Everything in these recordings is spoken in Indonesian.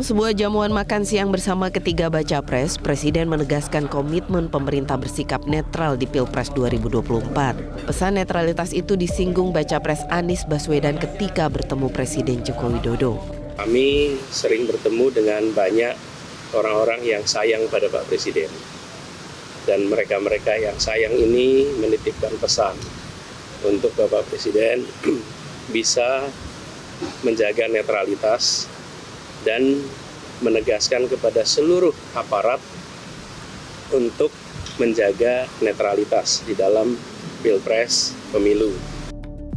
Dalam sebuah jamuan makan siang bersama ketiga baca pres, Presiden menegaskan komitmen pemerintah bersikap netral di Pilpres 2024. Pesan netralitas itu disinggung baca pres Anies Baswedan ketika bertemu Presiden Joko Widodo. Kami sering bertemu dengan banyak orang-orang yang sayang pada Pak Presiden. Dan mereka-mereka yang sayang ini menitipkan pesan untuk Bapak Presiden bisa menjaga netralitas dan menegaskan kepada seluruh aparat untuk menjaga netralitas di dalam Pilpres pemilu.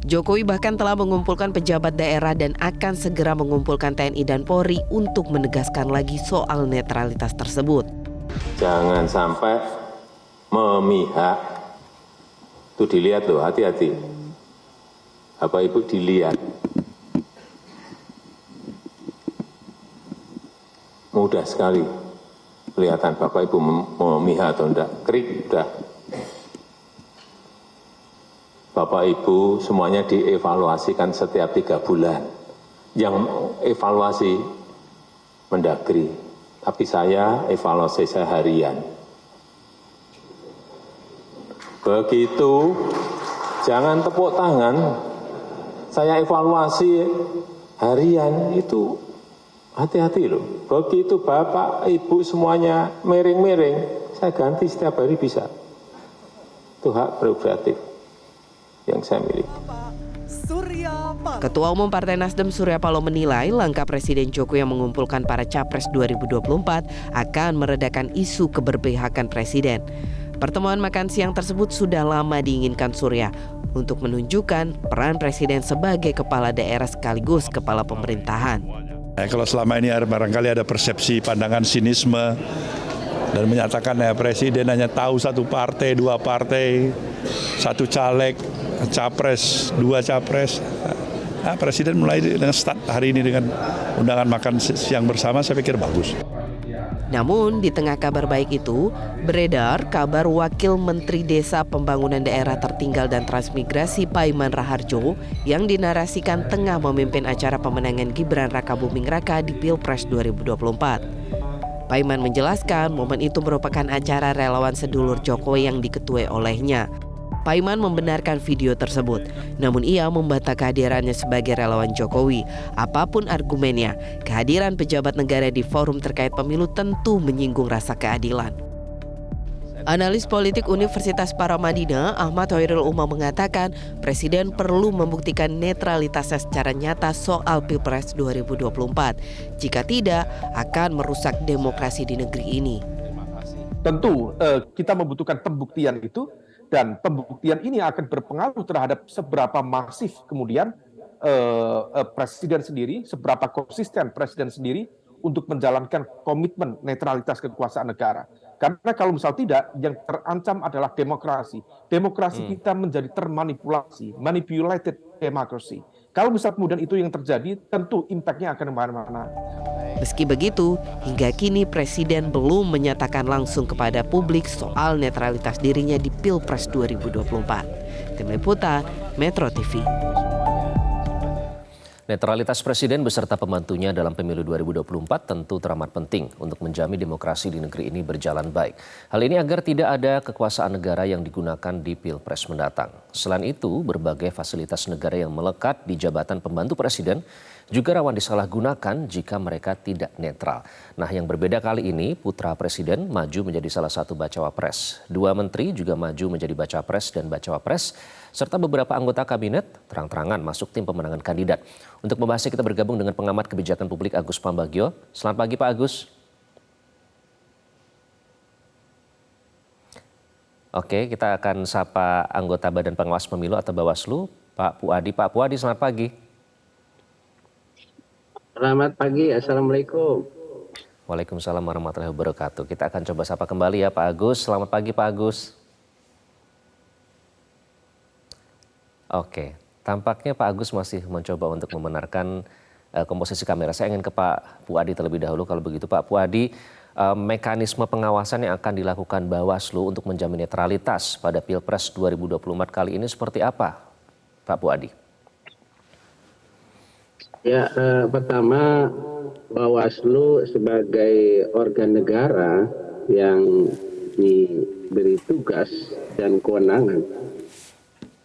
Jokowi bahkan telah mengumpulkan pejabat daerah dan akan segera mengumpulkan TNI dan Polri untuk menegaskan lagi soal netralitas tersebut. Jangan sampai memihak. Itu dilihat loh, hati-hati. Bapak Ibu dilihat. Mudah sekali kelihatan Bapak Ibu memihak atau enggak. Krik, udah. Bapak Ibu semuanya dievaluasikan setiap 3 bulan. Yang evaluasi Mendagri. Tapi saya evaluasi saya harian. Begitu, jangan tepuk tangan. Saya evaluasi harian itu hati-hati loh. Begitu Bapak, Ibu semuanya miring-miring, saya ganti setiap hari bisa. Itu hak prerogatif yang saya miliki. Ketua Umum Partai Nasdem Surya Paloh menilai langkah Presiden Jokowi yang mengumpulkan para capres 2024 akan meredakan isu keberpihakan Presiden. Pertemuan makan siang tersebut sudah lama diinginkan Surya untuk menunjukkan peran Presiden sebagai kepala daerah sekaligus kepala pemerintahan. Kalau selama ini barangkali ada persepsi pandangan sinisme dan menyatakan Presiden hanya tahu satu partai, 2 partai, 1 caleg, capres, 2 capres. Nah, Presiden mulai dengan start hari ini dengan undangan makan siang bersama, saya pikir bagus. Namun di tengah kabar baik itu, beredar kabar Wakil Menteri Desa Pembangunan Daerah Tertinggal dan Transmigrasi Paiman Raharjo yang dinarasikan tengah memimpin acara pemenangan Gibran Rakabuming Raka di Pilpres 2024. Paiman menjelaskan momen itu merupakan acara relawan sedulur Jokowi yang diketuai olehnya. Paiman membenarkan video tersebut, namun ia membantah kehadirannya sebagai relawan Jokowi. Apapun argumennya, kehadiran pejabat negara di forum terkait pemilu tentu menyinggung rasa keadilan. Analis politik Universitas Paramadina, Ahmad Hoirul Umam mengatakan Presiden perlu membuktikan netralitasnya secara nyata soal Pilpres 2024. Jika tidak, akan merusak demokrasi di negeri ini. Tentu kita membutuhkan pembuktian itu, dan pembuktian ini akan berpengaruh terhadap seberapa masif kemudian Presiden sendiri, seberapa konsisten Presiden sendiri untuk menjalankan komitmen netralitas kekuasaan negara. Karena kalau misal tidak, yang terancam adalah demokrasi. Demokrasi kita menjadi termanipulasi, manipulated democracy. Kalau misal kemudian itu yang terjadi, tentu impact-nya akan kemana-mana. Meski begitu, hingga kini Presiden belum menyatakan langsung kepada publik soal netralitas dirinya di Pilpres 2024. Tim Liputan, Metro TV. Netralitas Presiden beserta pembantunya dalam pemilu 2024 tentu teramat penting untuk menjamin demokrasi di negeri ini berjalan baik. Hal ini agar tidak ada kekuasaan negara yang digunakan di Pilpres mendatang. Selain itu, berbagai fasilitas negara yang melekat di jabatan pembantu Presiden juga rawan disalahgunakan jika mereka tidak netral. Nah, yang berbeda kali ini, putra Presiden maju menjadi salah satu bacawa pres. 2 menteri juga maju menjadi bacawa pres dan bacawa pres, serta beberapa anggota kabinet terang-terangan masuk tim pemenangan kandidat. Untuk membahasnya kita bergabung dengan pengamat kebijakan publik Agus Pambagio. Selamat pagi Pak Agus. Oke, kita akan sapa anggota Badan Pengawas Pemilu atau Bawaslu, Pak Puadi. Pak Puadi, selamat pagi. Selamat pagi, Assalamualaikum. Waalaikumsalam warahmatullahi wabarakatuh. Kita akan coba sapa kembali ya Pak Agus. Selamat pagi Pak Agus. Oke, tampaknya Pak Agus masih mencoba untuk membenarkan komposisi kamera. Saya ingin ke Pak Puadi terlebih dahulu. Kalau begitu Pak Puadi, mekanisme pengawasan yang akan dilakukan Bawaslu untuk menjamin netralitas pada Pilpres 2024 kali ini seperti apa Pak Puadi? Ya, pertama Bawaslu sebagai organ negara yang diberi tugas dan kewenangan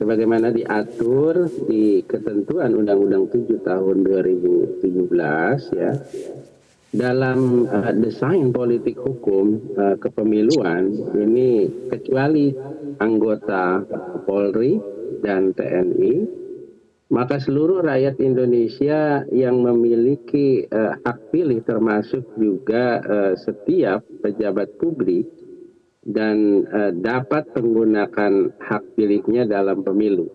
sebagaimana diatur di ketentuan Undang-Undang 7 tahun 2017 ya, dalam desain politik hukum kepemiluan ini, kecuali anggota Polri dan TNI, maka seluruh rakyat Indonesia yang memiliki hak pilih, termasuk juga setiap pejabat publik, dan dapat menggunakan hak pilihnya dalam pemilu.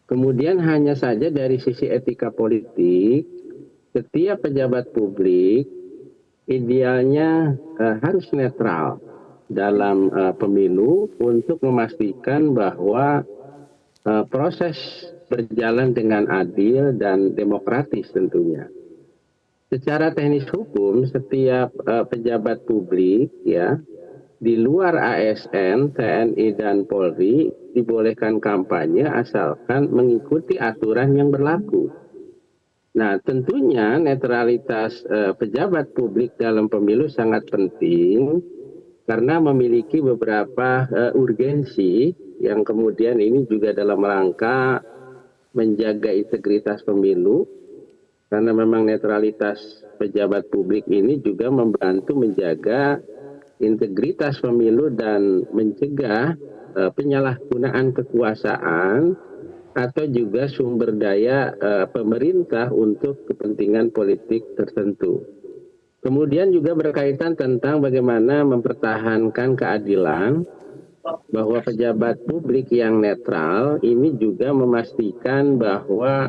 Kemudian hanya saja dari sisi etika politik, setiap pejabat publik idealnya harus netral dalam pemilu untuk memastikan bahwa proses berjalan dengan adil dan demokratis tentunya. Secara teknis hukum, setiap pejabat publik ya di luar ASN, TNI dan Polri dibolehkan kampanye asalkan mengikuti aturan yang berlaku. Nah, tentunya netralitas pejabat publik dalam pemilu sangat penting karena memiliki beberapa urgensi yang kemudian ini juga dalam rangka menjaga integritas pemilu, karena memang netralitas pejabat publik ini juga membantu menjaga integritas pemilu dan mencegah penyalahgunaan kekuasaan atau juga sumber daya pemerintah untuk kepentingan politik tertentu. Kemudian juga berkaitan tentang bagaimana mempertahankan keadilan, bahwa pejabat publik yang netral ini juga memastikan bahwa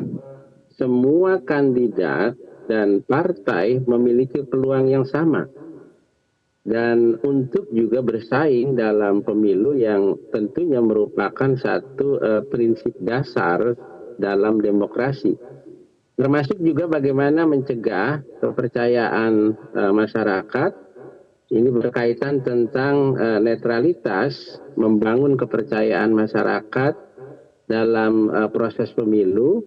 semua kandidat dan partai memiliki peluang yang sama. Dan untuk juga bersaing dalam pemilu yang tentunya merupakan satu prinsip dasar dalam demokrasi. Termasuk juga bagaimana mencegah kepercayaan masyarakat. Ini berkaitan tentang netralitas, membangun kepercayaan masyarakat dalam proses pemilu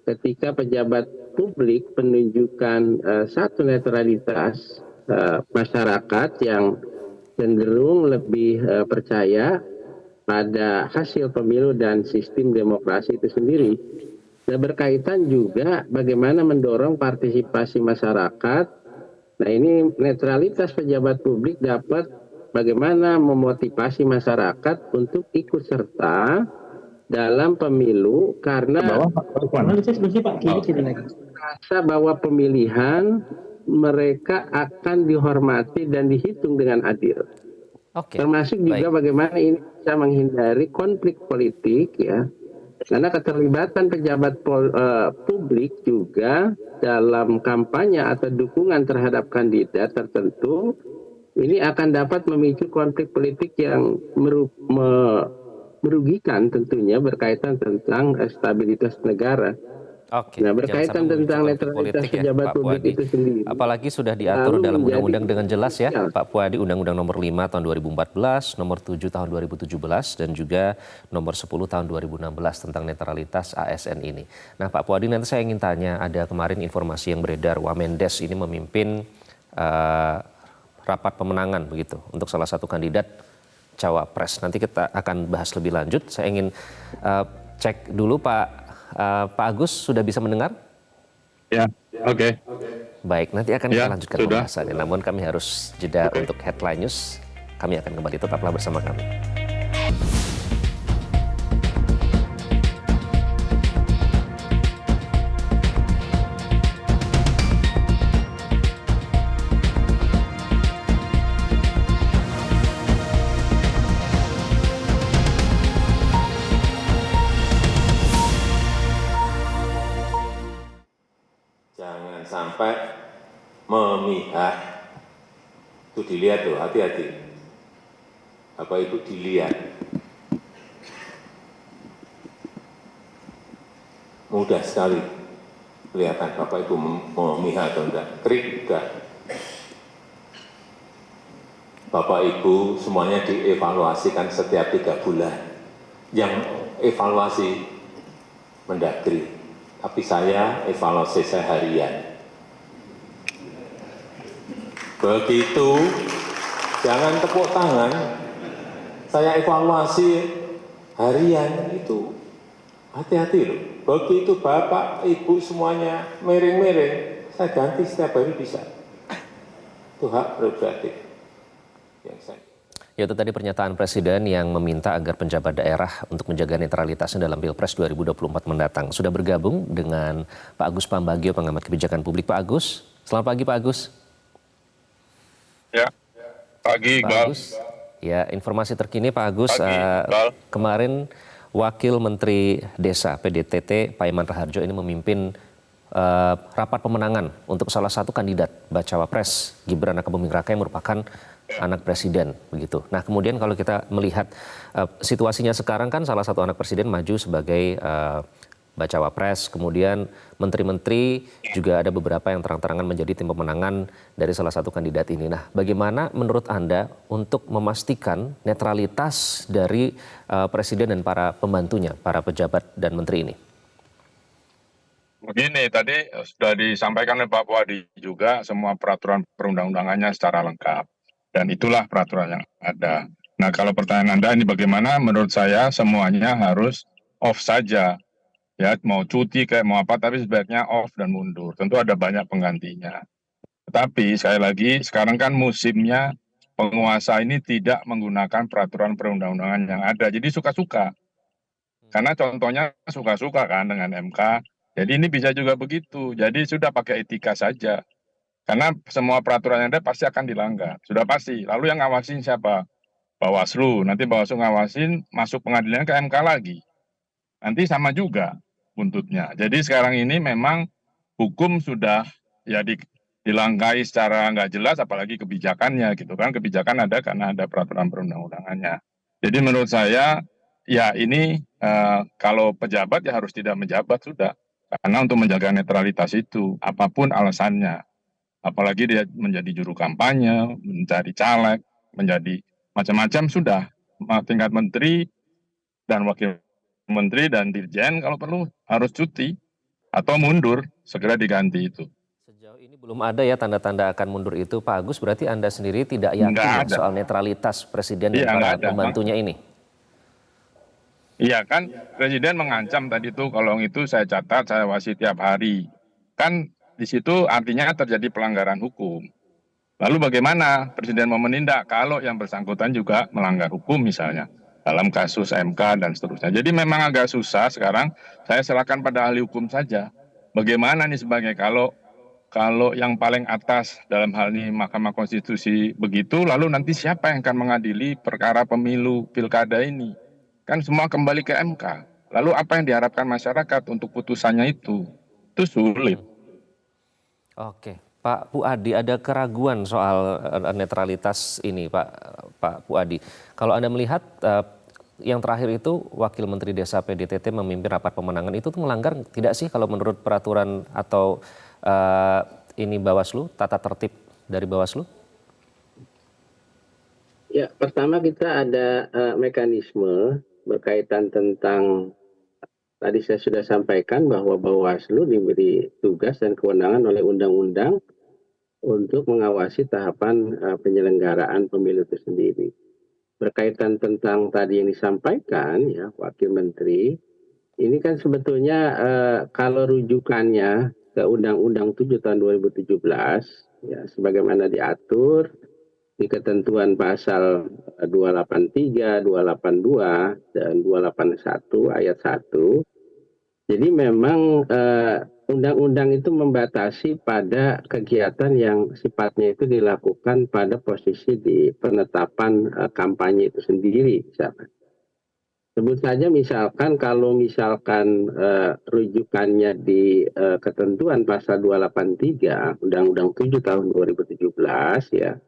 ketika pejabat publik menunjukkan satu netralitas masyarakat yang cenderung lebih percaya pada hasil pemilu dan sistem demokrasi itu sendiri. Dan berkaitan juga bagaimana mendorong partisipasi masyarakat. Nah, ini netralitas pejabat publik dapat bagaimana memotivasi masyarakat untuk ikut serta dalam pemilu karena merasa bahwa pemilihan mereka akan dihormati dan dihitung dengan adil. Termasuk juga bagaimana ini bisa menghindari konflik politik ya. Karena keterlibatan pejabat publik juga dalam kampanye atau dukungan terhadap kandidat tertentu ini akan dapat memicu konflik politik yang merugikan tentunya berkaitan tentang stabilitas negara. Nah, berkaitan tentang netralitas pejabat publik itu sendiri. Apalagi sudah diatur dalam undang-undang dengan jelas ya, Pak Puadi, Undang-Undang nomor 5 tahun 2014, nomor 7 tahun 2017, dan juga nomor 10 tahun 2016 tentang netralitas ASN ini. Nah, Pak Puadi, nanti saya ingin tanya, ada kemarin informasi yang beredar, Wamendes ini memimpin rapat pemenangan begitu untuk salah satu kandidat cawapres. Nanti kita akan bahas lebih lanjut. Saya ingin cek dulu Pak Agus, sudah bisa mendengar? Ya, oke. Baik, nanti akan kita lanjutkan pembahasannya. Namun kami harus jeda untuk headline news. Kami akan kembali, tetaplah bersama kami. Jangan sampai memihak, itu dilihat loh, hati-hati. Apa itu dilihat? Mudah sekali kelihatan Bapak Ibu memihak atau enggak. Krik enggak. Bapak Ibu semuanya dievaluasikan setiap 3 bulan. Yang evaluasi Mendagri. tapi saya evaluasi saya harian. Begitu, jangan tepuk tangan, saya evaluasi harian itu, hati-hati loh. Begitu Bapak, Ibu semuanya miring-miring, saya ganti setiap hari bisa. Itu hak prerogatif yang saya. Ya, itu tadi pernyataan Presiden yang meminta agar penjabat daerah untuk menjaga netralitasnya dalam Pilpres 2024 mendatang. Sudah bergabung dengan Pak Agus Pambagio, pengamat kebijakan publik. Pak Agus, selamat pagi Pak Agus. Ya, pagi Pak Agus. Ya, informasi terkini Pak Agus, kemarin Wakil Menteri Desa PDTT Pak Iman Raharjo ini memimpin rapat pemenangan untuk salah satu kandidat bacawa pres Gibran Rakabuming Raka yang merupakan anak presiden begitu. Nah, kemudian kalau kita melihat situasinya sekarang kan salah satu anak presiden maju sebagai bacawa pres, kemudian menteri-menteri juga ada beberapa yang terang-terangan menjadi tim pemenangan dari salah satu kandidat ini. Nah, bagaimana menurut Anda untuk memastikan netralitas dari presiden dan para pembantunya, para pejabat dan menteri ini? Begini, tadi sudah disampaikan oleh Pak Puadi juga semua peraturan perundang-undangannya secara lengkap. Dan itulah peraturan yang ada. Nah, kalau pertanyaan Anda ini bagaimana, menurut saya semuanya harus off saja. Ya, mau cuti kayak mau apa, tapi sebaiknya off dan mundur. Tentu ada banyak penggantinya. Tetapi sekali lagi, sekarang kan musimnya penguasa ini tidak menggunakan peraturan perundang-undangan yang ada. Jadi suka-suka. Karena contohnya suka-suka kan dengan MK. Jadi ini bisa juga begitu. Jadi sudah pakai etika saja. Karena semua peraturan yang ada pasti akan dilanggar. Sudah pasti. Lalu yang ngawasin siapa? Bawaslu. Nanti Bawaslu ngawasin, masuk pengadilan ke MK lagi. Nanti sama juga buntutnya. Jadi sekarang ini memang hukum sudah ya dilangkai secara nggak jelas, apalagi kebijakannya gitu kan. Kebijakan ada karena ada peraturan perundang-undangannya. Jadi menurut saya ya ini kalau pejabat ya harus tidak menjabat sudah. Karena untuk menjaga netralitas itu apapun alasannya. Apalagi dia menjadi juru kampanye, mencari caleg, menjadi macam-macam sudah. Tingkat menteri dan wakil menteri dan dirjen kalau perlu harus cuti atau mundur, segera diganti itu. Sejauh ini belum ada ya tanda-tanda akan mundur itu, Pak Agus. Berarti Anda sendiri tidak yakin soal netralitas presiden dan para pembantunya ini? Iya kan, presiden mengancam tadi itu, kalau itu saya catat, saya wasi tiap hari. Kan di situ artinya terjadi pelanggaran hukum. Lalu bagaimana presiden mau menindak kalau yang bersangkutan juga melanggar hukum misalnya dalam kasus MK dan seterusnya. Jadi memang agak susah sekarang, saya serahkan pada ahli hukum saja. Bagaimana nih sebagai kalau yang paling atas dalam hal ini Mahkamah Konstitusi begitu, lalu nanti siapa yang akan mengadili perkara pemilu pilkada ini? Kan semua kembali ke MK. Lalu apa yang diharapkan masyarakat untuk putusannya itu? Itu sulit. Oke, Pak Puadi, ada keraguan soal netralitas ini, Pak Puadi. Kalau Anda melihat yang terakhir itu Wakil Menteri Desa PDTT memimpin rapat pemenangan itu tuh melanggar tidak sih kalau menurut peraturan atau ini Bawaslu, tata tertib dari Bawaslu? Ya, pertama kita ada mekanisme berkaitan tentang tadi saya sudah sampaikan bahwa Bawaslu diberi tugas dan kewenangan oleh undang-undang untuk mengawasi tahapan penyelenggaraan pemilu itu sendiri. Berkaitan tentang tadi yang disampaikan ya Wakil Menteri, ini kan sebetulnya kalau rujukannya ke Undang-Undang 7 tahun 2017 ya sebagaimana diatur di ketentuan pasal 283, 282, dan 281 ayat 1. Jadi memang undang-undang itu membatasi pada kegiatan yang sifatnya itu dilakukan pada posisi di penetapan kampanye itu sendiri. Misalkan. Sebut saja misalkan kalau misalkan rujukannya di ketentuan pasal 283 Undang-Undang 7 tahun 2017 ya.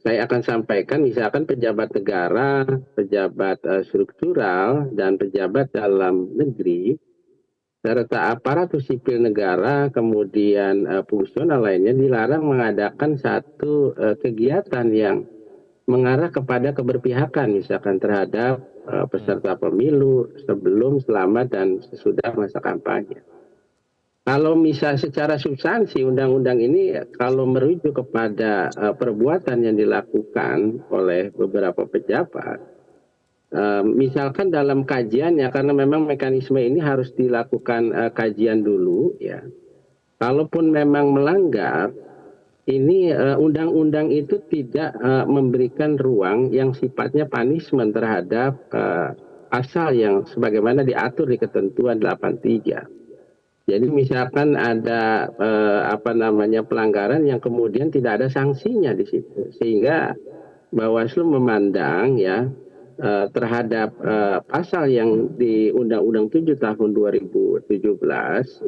Saya akan sampaikan misalkan pejabat negara, pejabat struktural, dan pejabat dalam negeri, serta aparatur sipil negara, kemudian fungsional lainnya dilarang mengadakan satu kegiatan yang mengarah kepada keberpihakan misalkan terhadap peserta pemilu sebelum, selama, dan sesudah masa kampanye. Kalau misal secara substansi undang-undang ini kalau merujuk kepada perbuatan yang dilakukan oleh beberapa pejabat, misalkan dalam kajiannya, karena memang mekanisme ini harus dilakukan kajian dulu ya. Kalaupun memang melanggar, ini undang-undang itu tidak memberikan ruang yang sifatnya punishment terhadap pasal yang sebagaimana diatur di ketentuan 83. Jadi misalkan ada pelanggaran yang kemudian tidak ada sanksinya di situ, sehingga Bawaslu memandang ya terhadap pasal yang di Undang-Undang 7 tahun 2017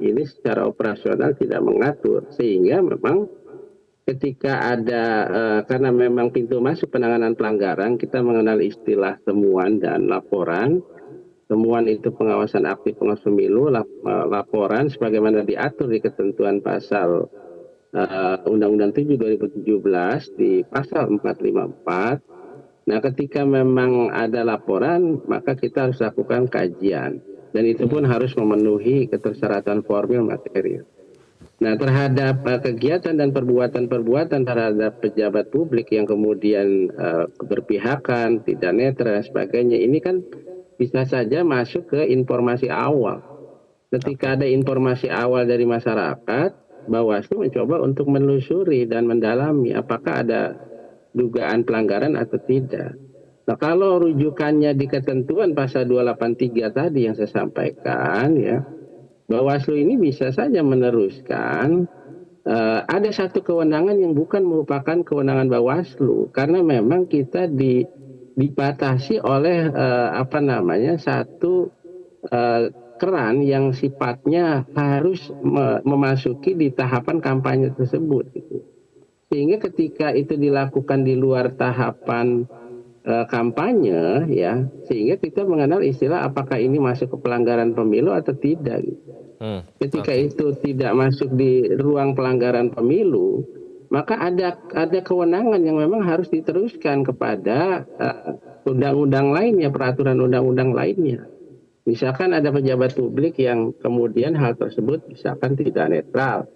ini secara operasional tidak mengatur, sehingga memang ketika ada karena memang pintu masuk penanganan pelanggaran kita mengenal istilah temuan dan laporan. Temuan itu pengawasan aktif pengawas pemilu, laporan sebagaimana diatur di ketentuan pasal Undang-Undang 7 2017 di pasal 454. Nah, ketika memang ada laporan, maka kita harus lakukan kajian. Dan itu pun harus memenuhi ketersyaratan formil material. Nah, terhadap kegiatan dan perbuatan-perbuatan terhadap pejabat publik yang kemudian keberpihakan, tidak netral dan sebagainya, ini kan bisa saja masuk ke informasi awal. Ketika ada informasi awal dari masyarakat, Bawaslu mencoba untuk menelusuri dan mendalami apakah ada dugaan pelanggaran atau tidak. Nah, kalau rujukannya di ketentuan pasal 283 tadi yang saya sampaikan ya, Bawaslu ini bisa saja meneruskan ada satu kewenangan yang bukan merupakan kewenangan Bawaslu, karena memang kita dibatasi oleh satu keran yang sifatnya harus memasuki di tahapan kampanye tersebut gitu. Sehingga ketika itu dilakukan di luar tahapan kampanye ya, sehingga kita mengenal istilah apakah ini masuk ke pelanggaran pemilu atau tidak gitu. Ketika itu tidak masuk di ruang pelanggaran pemilu, maka ada kewenangan yang memang harus diteruskan kepada undang-undang lainnya, peraturan undang-undang lainnya. Misalkan ada pejabat publik yang kemudian hal tersebut misalkan tidak netral.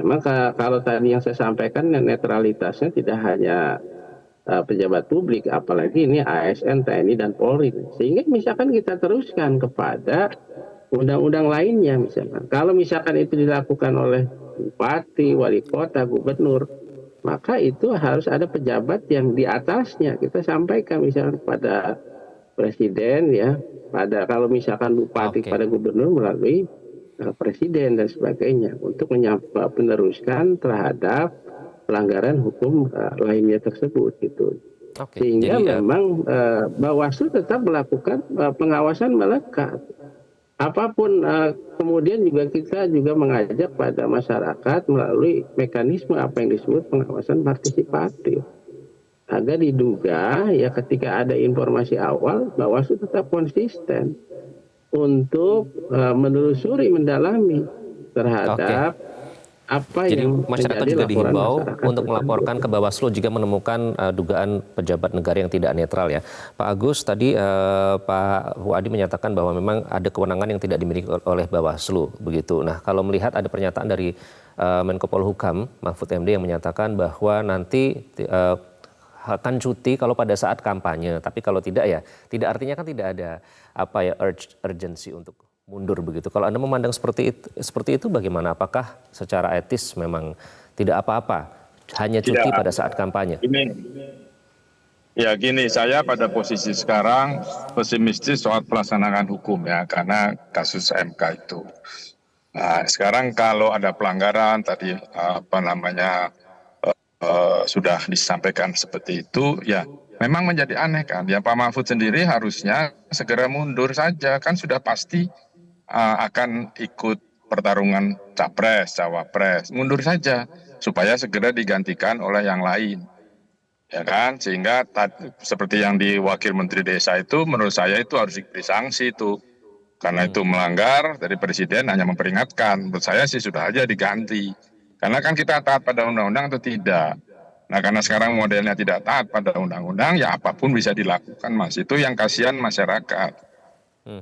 Memang kalau tadi yang saya sampaikan netralitasnya tidak hanya pejabat publik, apalagi ini ASN, TNI, dan Polri. Sehingga misalkan kita teruskan kepada undang-undang lainnya misalkan. Kalau misalkan itu dilakukan oleh bupati, wali kota, gubernur, maka itu harus ada pejabat yang di atasnya. Kita sampaikan misalkan pada presiden ya, kalau misalkan bupati kepada gubernur melalui presiden dan sebagainya untuk meneruskan terhadap pelanggaran hukum lainnya tersebut gitu. Sehingga jadi, memang Bawaslu tetap melakukan pengawasan melekat. Apapun kemudian juga kita juga mengajak pada masyarakat melalui mekanisme apa yang disebut pengawasan partisipatif. Agar diduga ya ketika ada informasi awal Bawaslu tetap konsisten untuk menelusuri, mendalami terhadap apa jadi yang masyarakat juga dihimbau untuk melaporkan ke Bawaslu jika menemukan dugaan pejabat negara yang tidak netral ya. Pak Agus, tadi Pak Huadi menyatakan bahwa memang ada kewenangan yang tidak dimiliki oleh Bawaslu begitu. Nah, kalau melihat ada pernyataan dari Menko Polhukam Mahfud MD yang menyatakan bahwa nanti akan cuti kalau pada saat kampanye, tapi kalau tidak ya tidak, artinya kan tidak ada urgency untuk mundur begitu. Kalau Anda memandang seperti itu bagaimana? Apakah secara etis memang tidak apa-apa, hanya cuti pada saat kampanye? Gini, saya pada posisi sekarang pesimistis soal pelaksanaan hukum ya, karena kasus MK itu. Nah, sekarang kalau ada pelanggaran tadi sudah disampaikan seperti itu, ya memang menjadi aneh kan. Ya Pak Mahfud sendiri harusnya segera mundur saja, kan sudah pasti akan ikut pertarungan capres, cawapres, mundur saja supaya segera digantikan oleh yang lain, ya kan? Sehingga seperti yang di Wakil Menteri Desa itu, menurut saya itu harus diberi sanksi itu, karena itu melanggar. Dari Presiden hanya memperingatkan. Menurut saya sih sudah aja diganti, karena kan kita taat pada undang-undang atau tidak. Nah, karena sekarang modelnya tidak taat pada undang-undang, ya apapun bisa dilakukan, Mas. Itu yang kasihan masyarakat.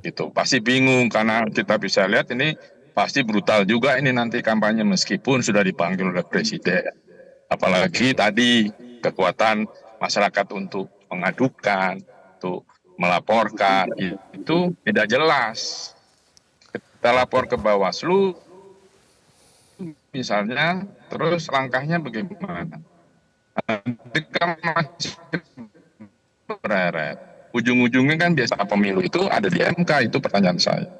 Gitu. Pasti bingung karena kita bisa lihat ini pasti brutal juga ini nanti kampanye meskipun sudah dipanggil oleh Presiden. Apalagi tadi kekuatan masyarakat untuk mengadukan, untuk melaporkan, itu tidak jelas. Kita lapor ke Bawaslu, misalnya, terus langkahnya bagaimana? Ketika masih bereret, ujung-ujungnya kan biasa pemilu itu ada di MK, itu pertanyaan saya.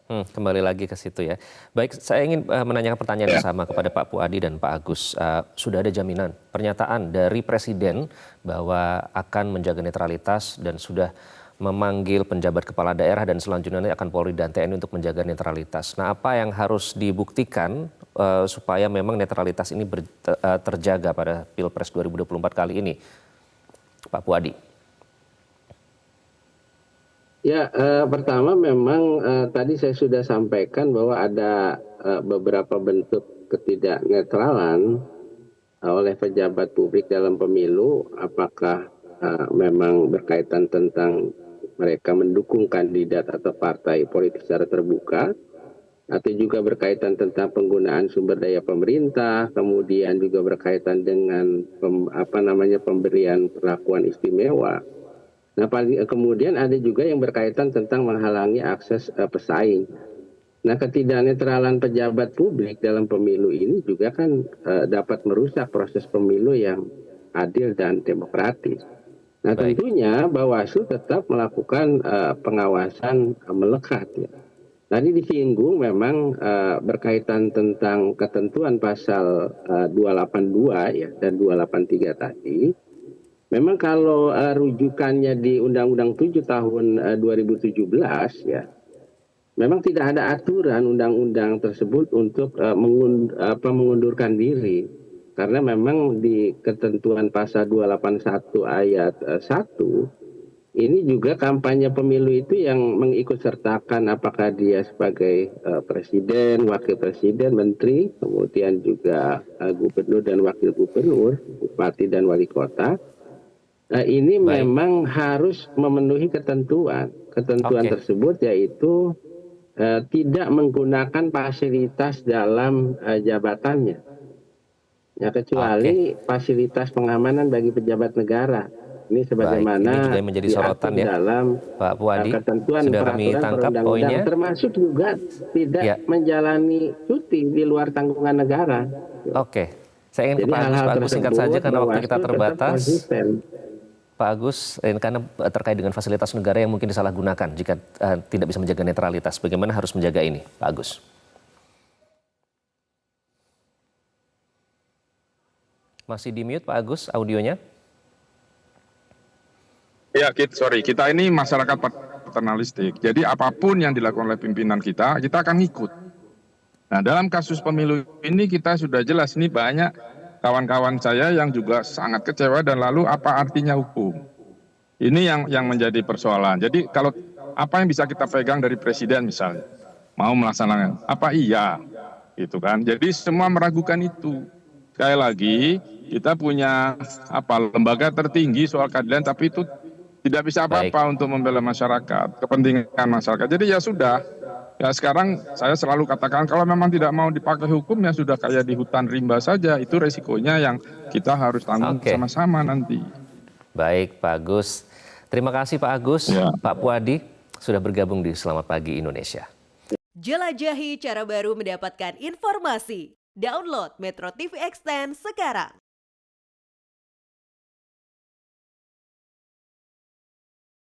Kembali lagi ke situ ya. Baik, saya ingin menanyakan pertanyaan yang sama kepada Pak Puadi dan Pak Agus. Sudah ada jaminan, pernyataan dari Presiden bahwa akan menjaga netralitas dan sudah memanggil penjabat kepala daerah dan selanjutnya akan Polri dan TNI untuk menjaga netralitas. Nah, apa yang harus dibuktikan supaya memang netralitas ini terjaga pada Pilpres 2024 kali ini, Pak Puadi? Ya, pertama memang tadi saya sudah sampaikan bahwa ada beberapa bentuk ketidaknetralan oleh pejabat publik dalam pemilu, apakah memang berkaitan tentang mereka mendukung kandidat atau partai politik secara terbuka, atau juga berkaitan tentang penggunaan sumber daya pemerintah, kemudian juga berkaitan dengan pemberian perlakuan istimewa. Nah, kemudian ada juga yang berkaitan tentang menghalangi akses pesaing. Nah, ketidaknetralan pejabat publik dalam pemilu ini juga kan dapat merusak proses pemilu yang adil dan demokratis. Nah, tentunya Bawaslu tetap melakukan pengawasan melekat. Ya. Tadi disinggung memang berkaitan tentang ketentuan pasal 282 ya, dan 283 tadi. Memang kalau rujukannya di Undang-Undang 7 tahun 2017 ya, memang tidak ada aturan undang-undang tersebut untuk mengundurkan diri. Karena memang di ketentuan pasal 281 ayat 1, ini juga kampanye pemilu itu yang mengikutsertakan apakah dia sebagai presiden, wakil presiden, menteri, kemudian juga gubernur dan wakil gubernur, bupati dan wali kota. Ini memang harus memenuhi ketentuan tersebut, yaitu tidak menggunakan fasilitas dalam jabatannya, ya, kecuali fasilitas pengamanan bagi pejabat negara. Ini sebagaimana ini juga menjadi sorotan ya, dalam Pak Puadi. ketentuan Sudah kami peraturan tangkap perundang-undang, poinnya, termasuk juga tidak menjalani cuti di luar tanggungan negara. Oke, saya ingin ke Pak Agus. Pak Agus singkat saja karena waktu kita terbatas. Pak Agus, karena terkait dengan fasilitas negara yang mungkin disalahgunakan jika tidak bisa menjaga netralitas, bagaimana harus menjaga ini, Pak Agus? Masih di mute, Pak Agus, audionya? Ya, kita ini masyarakat paternalistik. Jadi apapun yang dilakukan oleh pimpinan kita akan ikut. Nah, dalam kasus pemilu ini kita sudah jelas, ini banyak kawan-kawan saya yang juga sangat kecewa dan lalu apa artinya hukum. Ini yang menjadi persoalan. Jadi kalau apa yang bisa kita pegang dari presiden misalnya, mau melaksanakan, apa iya, gitu kan. Jadi semua meragukan itu. Sekali lagi, kita punya lembaga tertinggi soal keadilan, tapi itu tidak bisa apa-apa untuk membela masyarakat, kepentingan masyarakat. Jadi ya sudah. Ya sekarang saya selalu katakan kalau memang tidak mau dipakai hukum ya sudah kayak di hutan rimba saja. Itu resikonya yang kita harus tanggung sama-sama nanti. Baik Pak Agus. Terima kasih Pak Agus, Pak Puadi sudah bergabung di Selamat Pagi Indonesia. Jelajahi cara baru mendapatkan informasi. Download Metro TV Extend sekarang.